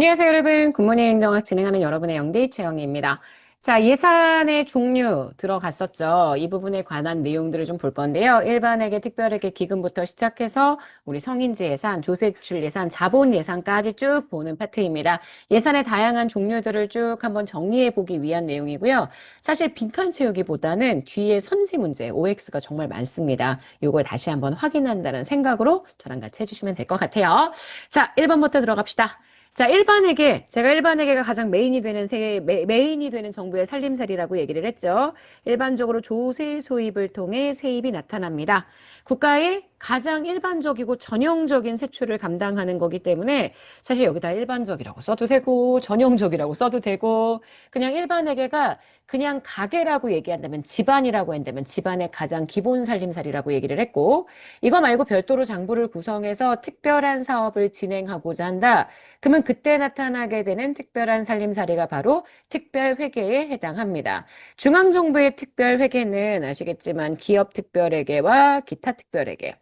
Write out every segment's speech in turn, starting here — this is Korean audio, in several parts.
안녕하세요, 여러분. 굿모닝 행정학 진행하는 여러분의 영디 최영희입니다. 자, 예산의 종류 들어갔었죠. 이 부분에 관한 내용들을 좀 볼 건데요. 일반회계, 특별회계, 기금부터 시작해서 우리 성인지 예산, 조세출 예산, 자본 예산까지 쭉 보는 파트입니다. 예산의 다양한 종류들을 쭉 한번 정리해 보기 위한 내용이고요. 사실 빈칸 채우기보다는 뒤에 선지 문제, OX가 정말 많습니다. 요걸 다시 한번 확인한다는 생각으로 저랑 같이 해주시면 될 것 같아요. 자, 1번부터 들어갑시다. 자, 일반회계. 제가 일반회계가 가장 메인이 되는 정부의 살림살이라고 얘기를 했죠. 일반적으로 조세 수입을 통해 세입이 나타납니다. 국가의 가장 일반적이고 전형적인 세출을 감당하는 거기 때문에 사실 여기다 일반적이라고 써도 되고 전형적이라고 써도 되고 그냥 일반회계가 그냥 가게라고 얘기한다면 집안이라고 한다면 집안의 가장 기본 살림살이라고 얘기를 했고 이거 말고 별도로 장부를 구성해서 특별한 사업을 진행하고자 한다. 그러면 그때 나타나게 되는 특별한 살림살이가 바로 특별회계에 해당합니다. 중앙정부의 특별회계는 아시겠지만 기업특별회계와 기타특별회계,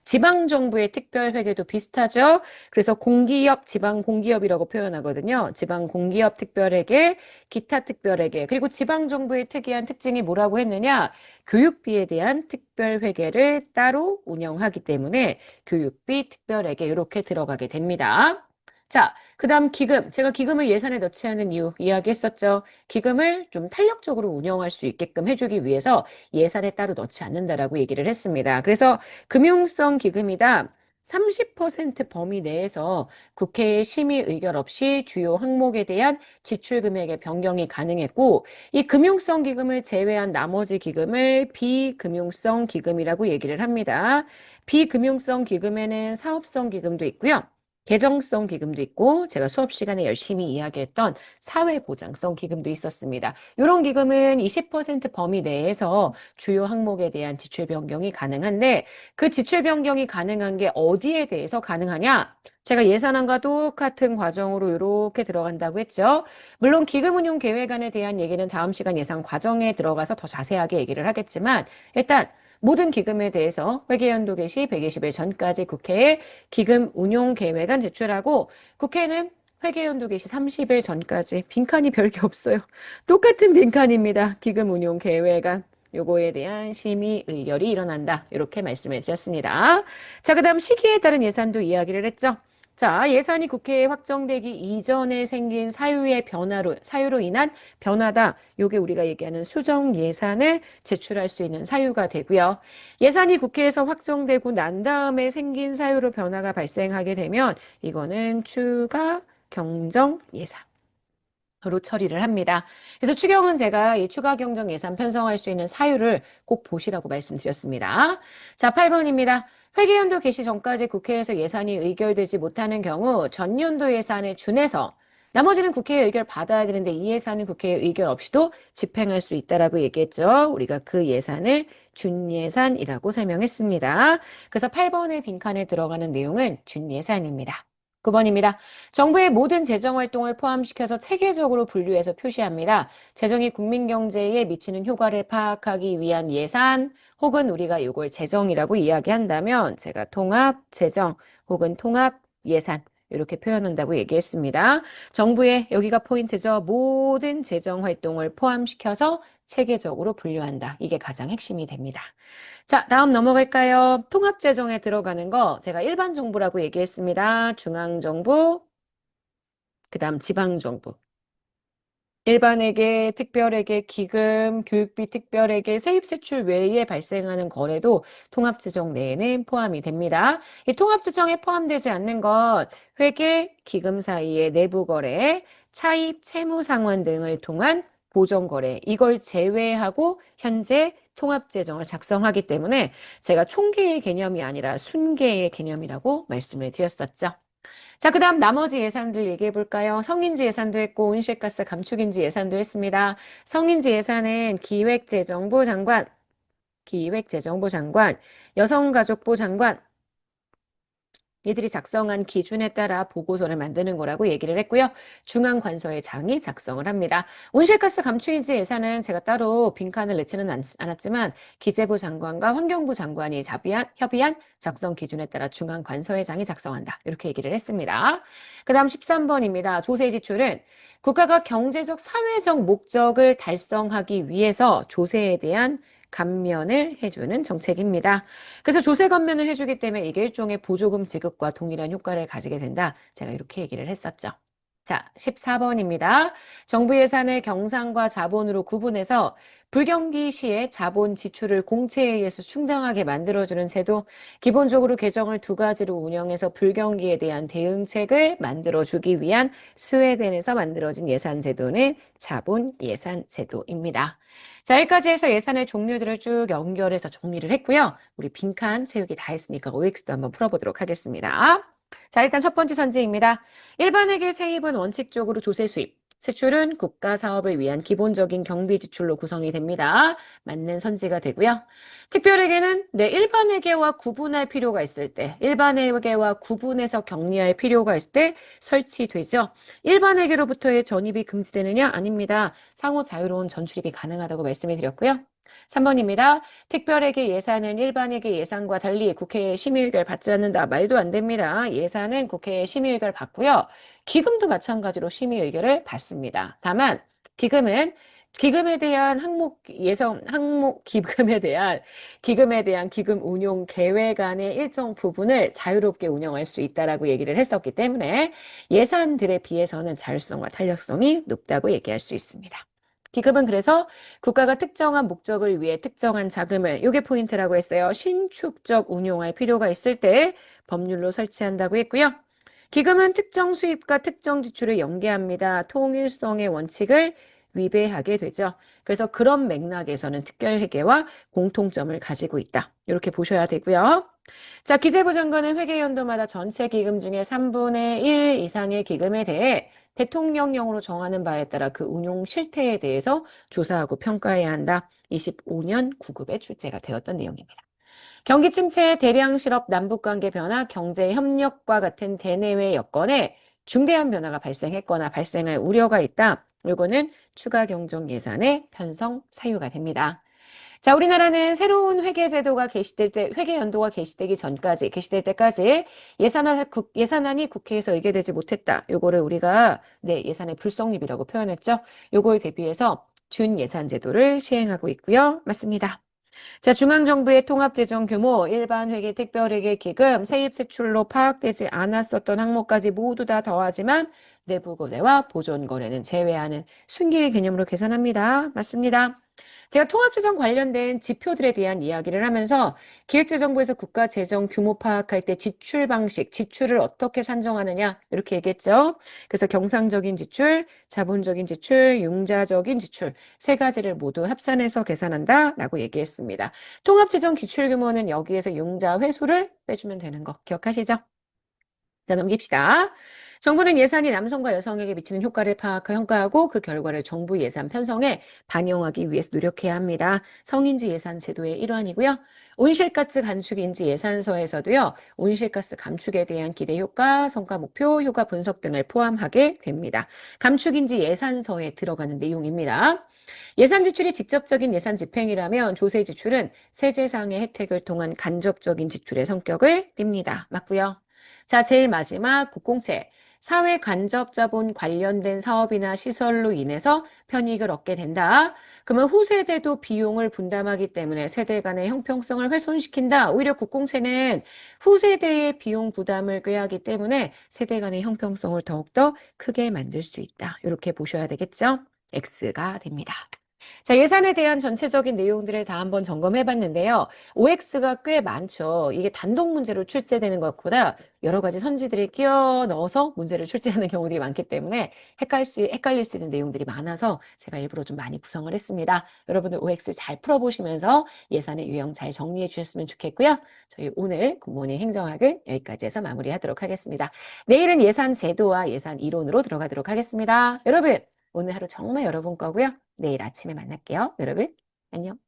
지방정부의 특별회계도 비슷하죠. 그래서 공기업, 지방공기업이라고 표현하거든요. 지방공기업 특별회계, 기타특별회계, 그리고 지방정부의 특이한 특징이 뭐라고 했느냐? 교육비에 대한 특별회계를 따로 운영하기 때문에 교육비 특별회계 이렇게 들어가게 됩니다. 자, 그 다음 기금. 제가 기금을 예산에 넣지 않은 이유 이야기했었죠. 기금을 좀 탄력적으로 운영할 수 있게끔 해주기 위해서 예산에 따로 넣지 않는다라고 얘기를 했습니다. 그래서 금융성 기금이다. 30% 범위 내에서 국회의 심의 의결 없이 주요 항목에 대한 지출 금액의 변경이 가능했고, 이 금융성 기금을 제외한 나머지 기금을 비금융성 기금이라고 얘기를 합니다. 비금융성 기금에는 사업성 기금도 있고요. 개정성 기금도 있고 제가 수업 시간에 열심히 이야기했던 사회보장성 기금도 있었습니다. 이런 기금은 20% 범위 내에서 주요 항목에 대한 지출 변경이 가능한데 그 지출 변경이 가능한 게 어디에 대해서 가능하냐? 제가 예산안과 똑같은 과정으로 이렇게 들어간다고 했죠. 물론 기금 운용 계획안에 대한 얘기는 다음 시간 예산 과정에 들어가서 더 자세하게 얘기를 하겠지만 일단 모든 기금에 대해서 회계연도 개시 120일 전까지 국회에 기금 운용 계획안 제출하고 국회는 회계연도 개시 30일 전까지 빈칸이 별게 없어요. 똑같은 빈칸입니다. 기금 운용 계획안. 요거에 대한 심의 의결이 일어난다. 이렇게 말씀해 주셨습니다. 자, 그다음 시기에 따른 예산도 이야기를 했죠. 자, 예산이 국회에 확정되기 이전에 생긴 사유로 인한 변화다. 요게 우리가 얘기하는 수정 예산을 제출할 수 있는 사유가 되고요. 예산이 국회에서 확정되고 난 다음에 생긴 사유로 변화가 발생하게 되면 이거는 추가 경정 예산. 으로 처리를 합니다. 그래서 추경은 제가 이 추가 경정 예산 편성할 수 있는 사유를 꼭 보시라고 말씀드렸습니다. 자, 8번입니다. 회계연도 개시 전까지 국회에서 예산이 의결되지 못하는 경우 전년도 예산에 준해서 나머지는 국회의 의결 받아야 되는데 이 예산은 국회의 의결 없이도 집행할 수 있다라고 얘기했죠. 우리가 그 예산을 준예산이라고 설명했습니다. 그래서 8번의 빈칸에 들어가는 내용은 준예산입니다. 9번입니다. 정부의 모든 재정 활동을 포함시켜서 체계적으로 분류해서 표시합니다. 재정이 국민 경제에 미치는 효과를 파악하기 위한 예산 혹은 우리가 이걸 재정이라고 이야기한다면 제가 통합 재정 혹은 통합 예산 이렇게 표현한다고 얘기했습니다. 정부의 여기가 포인트죠. 모든 재정 활동을 포함시켜서 체계적으로 분류한다. 이게 가장 핵심이 됩니다. 자, 다음 넘어갈까요? 통합재정에 들어가는 거 제가 일반 정부라고 얘기했습니다. 중앙정부, 그 다음 지방정부. 일반회계, 특별회계, 기금, 교육비 특별회계, 세입세출 외에 발생하는 거래도 통합재정 내에는 포함이 됩니다. 이 통합재정에 포함되지 않는 것, 회계, 기금 사이의 내부 거래, 차입, 채무 상환 등을 통한 보정 거래, 이걸 제외하고 현재 통합재정을 작성하기 때문에 제가 총계의 개념이 아니라 순계의 개념이라고 말씀을 드렸었죠. 자, 그 다음 나머지 예산들 얘기해 볼까요? 성인지 예산도 했고, 온실가스 감축인지 예산도 했습니다. 성인지 예산은 기획재정부 장관, 기획재정부 장관, 여성가족부 장관, 이들이 작성한 기준에 따라 보고서를 만드는 거라고 얘기를 했고요. 중앙관서의 장이 작성을 합니다. 온실가스 감축인지 예산은 제가 따로 빈칸을 넣지는 않았지만 기재부 장관과 환경부 장관이 협의한 작성 기준에 따라 중앙관서의 장이 작성한다. 이렇게 얘기를 했습니다. 그 다음 13번입니다. 조세 지출은 국가가 경제적, 사회적 목적을 달성하기 위해서 조세에 대한 감면을 해주는 정책입니다. 그래서 조세 감면을 해주기 때문에 이게 일종의 보조금 지급과 동일한 효과를 가지게 된다. 제가 이렇게 얘기를 했었죠. 자, 14번입니다. 정부 예산을 경상과 자본으로 구분해서 불경기 시에 자본 지출을 공채에 의해서 충당하게 만들어주는 제도, 기본적으로 개정을 두 가지로 운영해서 불경기에 대한 대응책을 만들어주기 위한 스웨덴에서 만들어진 예산 제도는 자본 예산 제도입니다. 자, 여기까지 해서 예산의 종류들을 쭉 연결해서 정리를 했고요. 우리 빈칸 채우기 다 했으니까 OX도 한번 풀어보도록 하겠습니다. 자, 일단 첫 번째 선지입니다. 일반회계 세입은 원칙적으로 조세 수입, 세출은 국가 사업을 위한 기본적인 경비 지출로 구성이 됩니다. 맞는 선지가 되고요. 특별회계는 일반회계와 구분할 필요가 있을 때, 일반회계와 구분해서 격리할 필요가 있을 때 설치되죠. 일반회계로부터의 전입이 금지되느냐? 아닙니다. 상호 자유로운 전출입이 가능하다고 말씀을 드렸고요. 3번입니다. 특별회계 예산은 일반회계 예산과 달리 국회의 심의 의결 받지 않는다. 말도 안 됩니다. 예산은 국회의 심의 의결 받고요. 기금도 마찬가지로 심의 의결을 받습니다. 다만 기금은 기금에 대한 기금에 대한 기금 운용 계획안의 일정 부분을 자유롭게 운영할 수 있다라고 얘기를 했었기 때문에 예산들에 비해서는 자율성과 탄력성이 높다고 얘기할 수 있습니다. 기금은 그래서 국가가 특정한 목적을 위해 특정한 자금을, 요게 포인트라고 했어요. 신축적 운용할 필요가 있을 때 법률로 설치한다고 했고요. 기금은 특정 수입과 특정 지출을 연계합니다. 통일성의 원칙을 위배하게 되죠. 그래서 그런 맥락에서는 특별회계와 공통점을 가지고 있다. 이렇게 보셔야 되고요. 자, 기재부 장관은 회계연도마다 전체 기금 중에 3분의 1 이상의 기금에 대해 대통령령으로 정하는 바에 따라 그 운용 실태에 대해서 조사하고 평가해야 한다. 25년 9급에 출제가 되었던 내용입니다. 경기 침체, 대량 실업, 남북관계 변화, 경제 협력과 같은 대내외 여건에 중대한 변화가 발생했거나 발생할 우려가 있다. 이거는 추가 경정 예산의 편성 사유가 됩니다. 자, 우리나라는 새로운 회계 연도가 개시될 때까지 예산안이 국회에서 의결되지 못했다. 요거를 우리가 예산의 불성립이라고 표현했죠. 요걸 대비해서 준예산 제도를 시행하고 있고요. 맞습니다. 자, 중앙정부의 통합재정 규모, 일반회계, 특별회계, 기금, 세입세출로 파악되지 않았었던 항목까지 모두 다 더하지만 내부거래와 보존거래는 제외하는 순기의 개념으로 계산합니다. 맞습니다. 제가 통합재정 관련된 지표들에 대한 이야기를 하면서 기획재정부에서 국가재정 규모 파악할 때 지출 방식, 지출을 어떻게 산정하느냐 이렇게 얘기했죠. 그래서 경상적인 지출, 자본적인 지출, 융자적인 지출 세 가지를 모두 합산해서 계산한다라고 얘기했습니다. 통합재정 기출 규모는 여기에서 융자 회수를 빼주면 되는 거 기억하시죠? 자, 넘깁시다. 정부는 예산이 남성과 여성에게 미치는 효과를 평가하고 그 결과를 정부 예산 편성에 반영하기 위해서 노력해야 합니다. 성인지 예산 제도의 일환이고요. 온실가스 감축인지 예산서에서도요. 온실가스 감축에 대한 기대 효과, 성과 목표, 효과 분석 등을 포함하게 됩니다. 감축인지 예산서에 들어가는 내용입니다. 예산 지출이 직접적인 예산 집행이라면 조세 지출은 세제상의 혜택을 통한 간접적인 지출의 성격을 띱니다. 맞고요. 자, 제일 마지막 국공채. 사회 간접 자본 관련된 사업이나 시설로 인해서 편익을 얻게 된다. 그러면 후세대도 비용을 분담하기 때문에 세대 간의 형평성을 훼손시킨다. 오히려 국공채는 후세대의 비용 부담을 꾀하기 때문에 세대 간의 형평성을 더욱더 크게 만들 수 있다. 이렇게 보셔야 되겠죠? X가 됩니다. 자, 예산에 대한 전체적인 내용들을 다 한번 점검해 봤는데요. OX가 꽤 많죠. 이게 단독 문제로 출제되는 것보다 여러 가지 선지들이 끼워 넣어서 문제를 출제하는 경우들이 많기 때문에 헷갈릴 수 있는 내용들이 많아서 제가 일부러 좀 많이 구성을 했습니다. 여러분들 OX 잘 풀어보시면서 예산의 유형 잘 정리해 주셨으면 좋겠고요. 저희 오늘 굿모닝 행정학을 여기까지 해서 마무리하도록 하겠습니다. 내일은 예산 제도와 예산 이론으로 들어가도록 하겠습니다. 여러분, 오늘 하루 정말 여러분 거고요. 내일 아침에 만날게요. 여러분, 안녕.